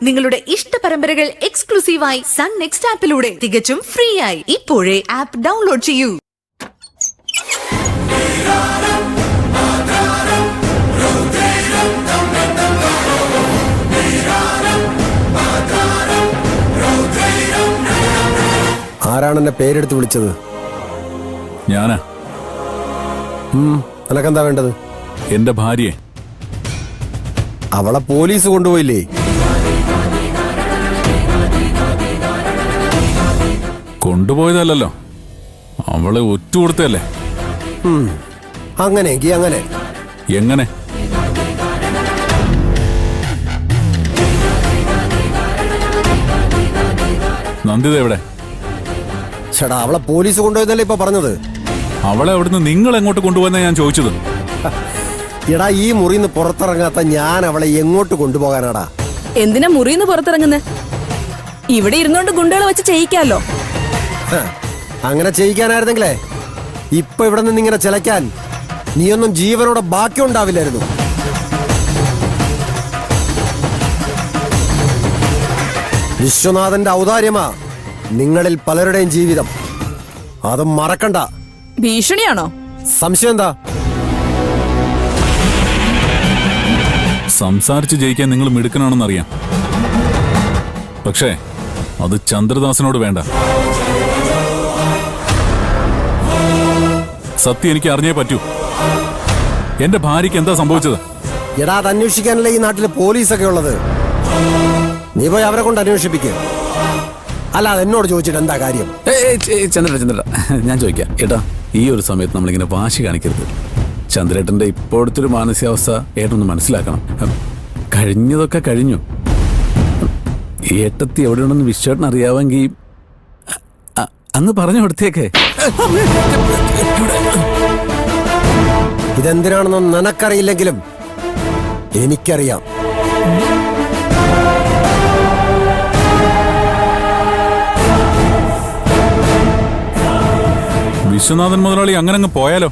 നിങ്ങളുടെ ഇഷ്ട പരമ്പരകൾ എക്സ്ക്ലൂസീവായി സൺ നെക്സ്റ്റ് ആപ്പിലൂടെ തികച്ചും ഫ്രീ ആയി. ഇപ്പോഴേ ആപ്പ് ഡൗൺലോഡ് ചെയ്യൂ. ആരാണ് എന്നെ പേരെടുത്ത് വിളിച്ചത്? ഞാനാ. നിനക്കെന്താ വേണ്ടത്? എന്റെ ഭാര്യയെ. അവളെ പോലീസ് കൊണ്ടുപോയില്ലേ? കൊണ്ടുപോയതല്ലോ, അവളെ ഒറ്റുകൊടുത്തല്ലേ. അങ്ങനെയെങ്കിൽ അങ്ങനെ. എങ്ങനെ? നന്ദിത എവിടെ? ചേട്ടാ, അവളെ പോലീസ് കൊണ്ടുപോയെന്നല്ലേ ഇപ്പൊ പറഞ്ഞത്? അവളെ അവിടുന്ന് നിങ്ങൾ എങ്ങോട്ട് കൊണ്ടുപോയെന്നാ ഞാൻ ചോദിച്ചത്. എടാ, ഈ മുറിന്ന് പുറത്തിറങ്ങാത്ത ഞാൻ അവളെ എങ്ങോട്ട് കൊണ്ടുപോകാനാടാ? എന്തിനാ മുറിന്ന് പുറത്തിറങ്ങുന്നത്? ഇവിടെ ഇരുന്നോണ്ട് ഗുണ്ടകളെ വെച്ച് ചെയ്യിക്കാലോ. അങ്ങനെ ചെയ്യിക്കാനായിരുന്നെങ്കിലേ ഇപ്പൊ ഇവിടെ നിന്ന് ഇങ്ങനെ ചിലക്കാൻ നീയൊന്നും ജീവനോടെ ബാക്കി ഉണ്ടാവില്ലായിരുന്നു. വിശ്വനാഥന്റെ ഔദാര്യമാ നിങ്ങളിൽ പലരുടെയും ജീവിതം. അത് മറക്കണ്ട. ഭീഷണിയാണോ? സംശയം എന്താ? സംസാരിച്ച് ജയിക്കാൻ നിങ്ങൾ മിടുക്കനാണെന്നറിയാം. പക്ഷേ അത് ചന്ദ്രദാസനോട് വേണ്ട. സത്യം എനിക്ക് അറിഞ്ഞേ പറ്റൂ. എന്റെ ഭാര്യയ്ക്ക് എന്താ സംഭവിച്ചത്? എടാ, അത് അന്വേഷിക്കാനല്ലേ ഈ നാട്ടില് പോലീസൊക്കെ ഉള്ളത്. നീ പോയി അവരെ കൊണ്ട് അന്വേഷിപ്പിക്കുക. അല്ല, അത് എന്നോട് ചോദിച്ചിട്ട് എന്താ കാര്യം? ചന്ദ്ര ഞാൻ ചോദിക്കാം. ഏട്ടാ, ഈ ഒരു സമയത്ത് നമ്മളിങ്ങനെ വാശി കാണിക്കരുത്. ചന്ദ്രേട്ടന്റെ ഇപ്പോഴത്തെ ഒരു മാനസികാവസ്ഥ ഏട്ടൊന്ന് മനസ്സിലാക്കണം. കഴിഞ്ഞതൊക്കെ കഴിഞ്ഞു. ഏട്ടത്തി എവിടെയുണ്ടെന്ന് വിശ്വേട്ടൻ അറിയാമെങ്കിൽ അങ്ങ് പറഞ്ഞു കൊടുത്തേക്കേ. ഇതെന്തിനാണെന്ന് നിനക്കറിയില്ലെങ്കിലും എനിക്കറിയാം. വിശ്വനാഥൻ മുതലാളി അങ്ങനെ അങ്ങ് പോയാലോ?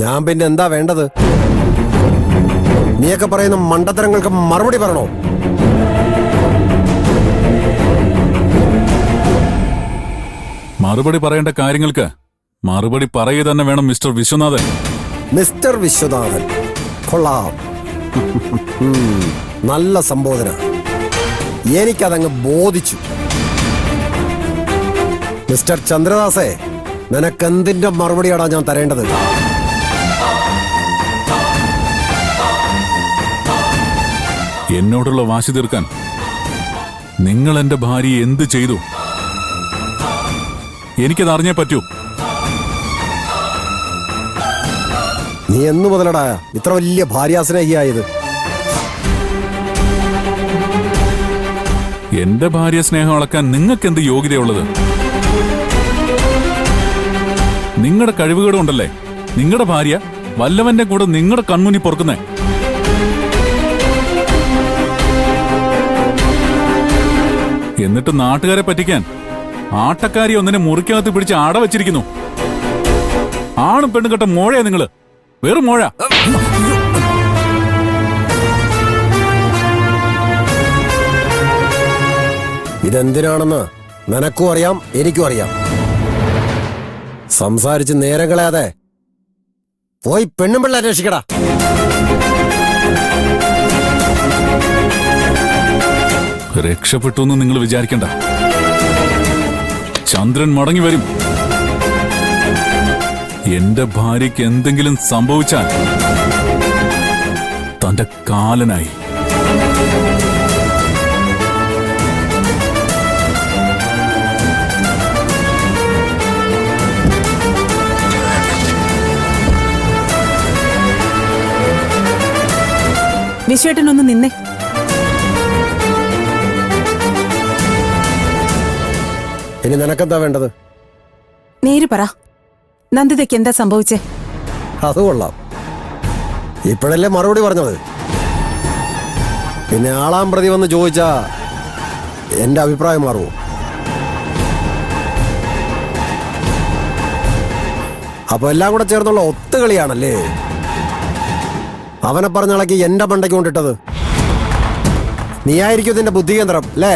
ഞാൻ പിന്നെ എന്താ വേണ്ടത്? നീയൊക്കെ പറയുന്ന മണ്ടത്തരങ്ങൾക്ക് മറുപടി പറയണോ? മറുപടി പറയേണ്ട കാര്യങ്ങൾക്ക് മറുപടി പറയുക തന്നെ വേണം മിസ്റ്റർ വിശ്വനാഥൻ. മിസ്റ്റർ വിശ്വനാഥൻ കൊള്ളാം. നല്ല സംബോധന. എനിക്കതങ്ങ് ബോധിച്ചു. മിസ്റ്റർ ചന്ദ്രദാസേ, നിനക്കെന്തിന്റെ മറുപടിയാടാ ഞാൻ തരേണ്ടത്? എന്നോടുള്ള വാശി തീർക്കാൻ നിങ്ങൾ എന്റെ ഭാര്യയെ എന്ത് ചെയ്തു? എനിക്കത് അറിഞ്ഞേ പറ്റൂ. നീ എന്നു മുതലടാ ഇത്ര വലിയ ഭാര്യാസ്നേഹിയായത്? എന്റെ ഭാര്യ സ്നേഹം അളക്കാൻ നിങ്ങൾക്ക് എന്ത് യോഗ്യതയുള്ളത്? നിങ്ങളുടെ കഴിവുകളുണ്ടല്ലേ നിങ്ങളുടെ ഭാര്യ വല്ലവന്റെ കൂടെ നിങ്ങളുടെ കൺമുന്നിൽ പൊറുക്കുന്നേ. എന്നിട്ട് നാട്ടുകാരെ പറ്റിക്കാൻ ആട്ടക്കാരി ഒന്നിനെ മുറിക്കകത്ത് പിടിച്ച് ആട വെച്ചിരിക്കുന്നു. ആണും പെണ്ണും കെട്ട മോഴയാ നിങ്ങള്, വെറും മോഴ. ഇതെന്തിനാണെന്ന് നിനക്കും അറിയാം, എനിക്കും അറിയാം. സംസാരിച്ച് നേരം കളയാതെ പോയി പെണ്ണും പിള്ള അന്വേഷിക്കടാ. രക്ഷപ്പെട്ടു എന്ന് നിങ്ങൾ വിചാരിക്കണ്ട. ചന്ദ്രൻ മടങ്ങി വരും. എന്റെ ഭാര്യയ്ക്ക് എന്തെങ്കിലും സംഭവിച്ചാൽ തന്റെ കാലനായി. വിശ്വേട്ടനൊന്ന് നിന്നേ. ഇനി നിനക്കെന്താ വേണ്ടത്? നേര് പറ, നന്ദിതയ്ക്ക് എന്താ സംഭവിച്ചേ? അത് കൊള്ളാം. ഇപ്പോഴല്ലേ മറുപടി പറഞ്ഞത്? പിന്നെ ആളാം പ്രതി വന്ന് ചോദിച്ചാ എന്റെ അഭിപ്രായം മാറുമോ? അപ്പൊ എല്ലാം കൂടെ ചേർന്നുള്ള ഒത്തുകളിയാണല്ലേ? അവനെ പറഞ്ഞളക്കി എന്റെ മണ്ടയ്ക്ക് കൊണ്ടിട്ടത്. നീയായിരിക്കും ഇതിന്റെ ബുദ്ധികേന്ദ്രം അല്ലേ?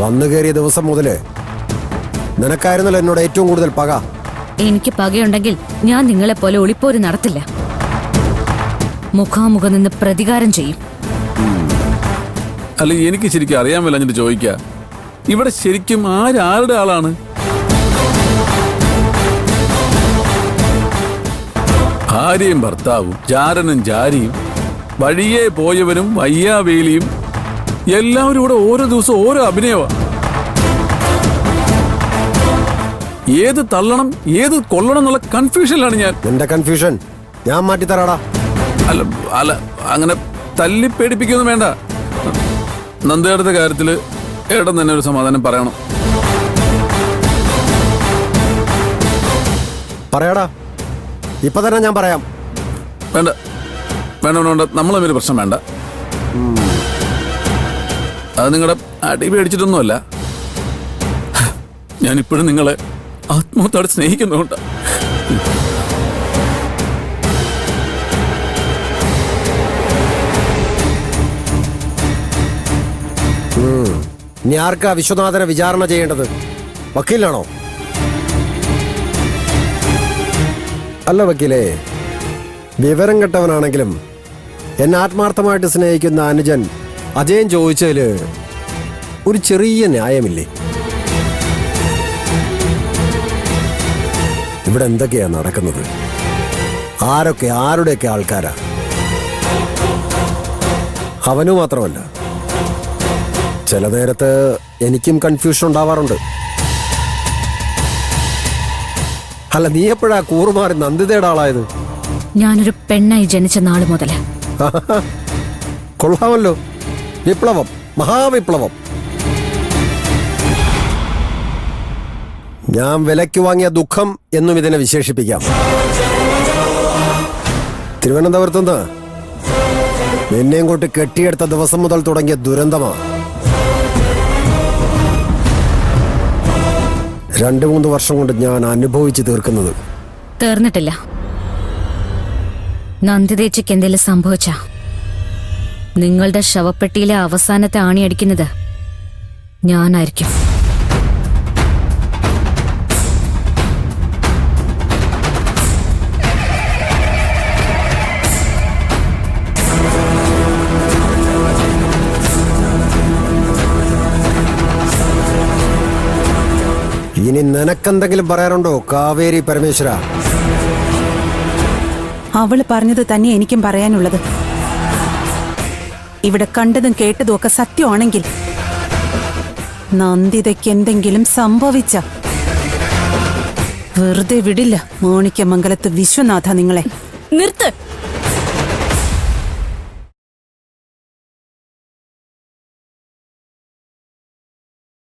വന്നു കയറിയ ദിവസം മുതല് നിനക്കായിരുന്നല്ലോ എന്നോട് ഏറ്റവും കൂടുതൽ പക. എനിക്ക് പകയുണ്ടെങ്കിൽ ഞാൻ നിങ്ങളെ പോലെ ഒളിപ്പോര് നടത്തില്ല. മുഖാമുഖം നിന്ന് പ്രതികാരം ചെയ്യും. അല്ല, എനിക്ക് ശരിക്കും അറിയാൻ മേലഞ്ഞിട്ട് ചോദിക്കുക, ഇവിടെ ശരിക്കും ആരുടെ ആളാണ്? ഭാര്യയും ഭർത്താവും, ജാരനും ജാരിയും, വഴിയെ പോയവനും വയ്യാവേലിയും എല്ലാവരും കൂടെ ഓരോ ദിവസം ഓരോ അഭിനയമാണ്. ഏത് തള്ളണം ഏത് കൊല്ലണം എന്നുള്ള കൺഫ്യൂഷനിലാണ് ഞാൻ. നിന്റെ കൺഫ്യൂഷൻ ഞാൻ മാറ്റിത്തരാടാ. അല്ല അല്ല അങ്ങനെ തല്ലി പേടിപ്പിക്കൊന്നും വേണ്ട. നന്ദയുടെ കാര്യത്തില് ഏട്ടൻ തന്നെ ഒരു സമാധാനം പറയണം. പറയാടാ, ഇപ്പൊ തന്നെ ഞാൻ പറയാം. വേണ്ട വേണ്ട വേണ്ട, നമ്മൾ തമ്മിൽ പ്രശ്നം വേണ്ട. അത് നിങ്ങളുടെ അടി പേടിച്ചിട്ടൊന്നുമല്ല. ഞാനിപ്പോഴും നിങ്ങളെ ആത്മാർത്ഥത്തോടെ സ്നേഹിക്കുന്നുണ്ട്. ഇനി ആർക്കാ വിശ്വനാഥനെ വിചാരണ ചെയ്യേണ്ടത്? വക്കീലാണോ? അല്ല വക്കീലേ, വിവരം കെട്ടവനാണെങ്കിലും എന്നെ ആത്മാർത്ഥമായിട്ട് സ്നേഹിക്കുന്ന അനുജൻ അജയൻ ചോദിച്ചതില് ഒരു ചെറിയ ന്യായമില്ലേ? ഇവിടെ എന്തൊക്കെയാ നടക്കുന്നത്? ആരൊക്കെ ആരുടെയൊക്കെ ആൾക്കാരാ? അവനു മാത്രമല്ല, ചില നേരത്ത് എനിക്കും കൺഫ്യൂഷൻ ഉണ്ടാവാറുണ്ട്. അല്ല, നീ എപ്പോഴാ കൂറുമാറി നന്ദിതയുടെ ആളായത്? ഞാനൊരു പെണ്ണായി ജനിച്ച നാള് മുതല്. കൊള്ളാമല്ലോ, വിപ്ലവം, മഹാവിപ്ലവം. ഞാൻ വിലയ്ക്ക് വാങ്ങിയ ദുഃഖം എന്നും ഇതിനെ വിശേഷിപ്പിക്കാം. തിരുവനന്തപുരത്തുനിന്ന് എന്നെയും കൊണ്ട് കെട്ടിയെടുത്ത ദിവസം മുതൽ തുടങ്ങിയ ദുരന്തമാണ്. 2-3 വർഷം കൊണ്ട് ഞാൻ അനുഭവിച്ചു തീർക്കുന്നത്. തീർന്നിട്ടില്ല. നന്ദിതേച്ചിക്ക് എന്തെങ്കിലും സംഭവിച്ച നിങ്ങളുടെ ശവപ്പെട്ടിയിലെ അവസാനത്തെ ആണിയടിക്കുന്നത് ഞാനായിരിക്കും. ഇനി നിനക്കെന്തെങ്കിലും പറയാനുണ്ടോ കാവേരി പരമേശ്വര? അവള് പറഞ്ഞത് തന്നെ എനിക്കും പറയാനുള്ളത്. ഇവിടെ കണ്ടതും കേട്ടതും ഒക്കെ സത്യമാണെങ്കിൽ നന്ദിതയ്ക്ക് എന്തെങ്കിലും സംഭവിച്ച വെറുതെ വിടില്ല മാണിക്യമംഗലത്ത് വിശ്വനാഥ നിങ്ങളെ. നിർത്ത്.